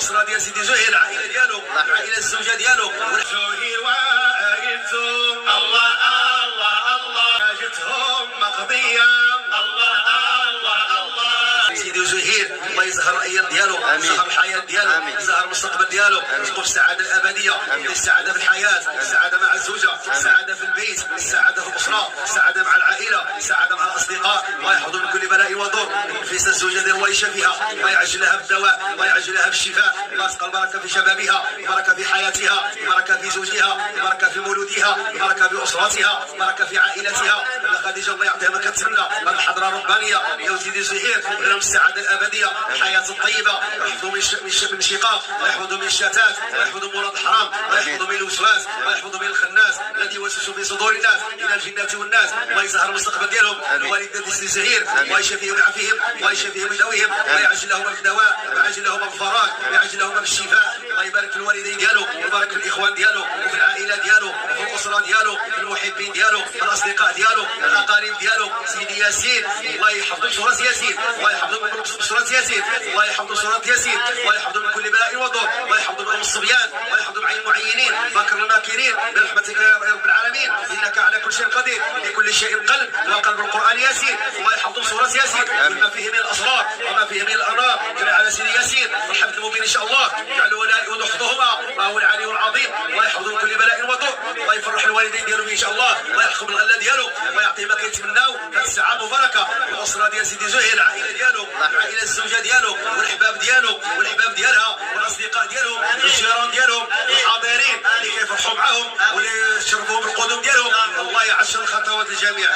الاسره ديال سيدي زهير، العائله ديالو، العائله الزوجه ديالو. زهير واجدهم الله الله الله، حاجتهم مقضيه الله الله الله. سيدي زهير الله يزهر الايام ديالو، يزهر الحياه ديالو، يزهر المستقبل ديالو، يرزقه في السعاده الابديه، السعاده في الحياه، السعاده مع الزوجه، السعاده في البيت، السعاده في الاسره، السعاده مع العائله، السعاده مع الاصدقاء. الله يحفظه من كل بلاء وضر. نفيس الزوجه ديال الله يشفيها، الله يعجل لها بالدواء، الله يعجل لها بالشفاء. الله يسقى البركه في شبابها، البركه في حياتها، البركه في زوجها، البركه في مولودها، البركه في اسرتها، البركه في عائلتها. خديجه الله يعطيها ما كتمنى. هذه الحضره الربانيه يا سيدي زهير، لهم السعاده الابديه، الحياه الطيبه، يحفظوا من الشقاق، ويحفظوا من الشتات، ويحفظوا من الحرام، ويحفظوا من الوسواس، ويحفظوا من الخناس الذي يوسوس في صدور الناس الى الجنه والناس. الله يزهر المستقبل ديالهم، الوالدة سيدي زهير الله يشفيهم ويعافيهم، الله يشفيهم ويداويهم، ويعجل لهم بالدواء، ويعجل لهم بالفراج، ويعجل لهم بالشفاء. الله يبارك في الوالدين ديالو، ويبارك في الاخوان ديالو، وفي العائله ديالو، وفي الاسره ديالو، في المحبين ديالو، في الاصدقاء ديالو، في الاقارب ديالو. سيدي ياسين الله يحفظ سوره ياسين، الله يحفظ من سوره ياسين، الله يحفظ سوره ياسين، الله يحفظ من كل بلاء وضر، الله يحفظ من الصبيان، الله يحفظ من عين المعينين، مكر الماكرين، برحمتك يا رب العالمين، انك على كل شيء قدير، لكل شيء قلب، وقلب القران ياسين. الله يحفظ سوره ياسين بما فيه من الاسرار وما فيه من الانوار. جل على سيدي ياسين والحمد المبين ان شاء الله، يجعل ولائي وحفظهما وهو العلي العظيم. الله يحفظ من كل بلاء وضر، الله يفرح الوالدين ديالو ان شاء الله، الله يحكم الغله ديالو، الله يعطيه ما كيتمناو. هذه الساعه مباركه. الاسره ديال سيدي زهير، العائله ديالو، العائله الزوجه ديالو، والاحباب ديالو، والاحباب ديالها، والاصدقاء ديالهم، والجيران ديالهم، والحاضرين اللي كيفرحوا معاهم واللي شرفوهم بالقدوم ديالهم. الله يعشر الخطوات الجميع.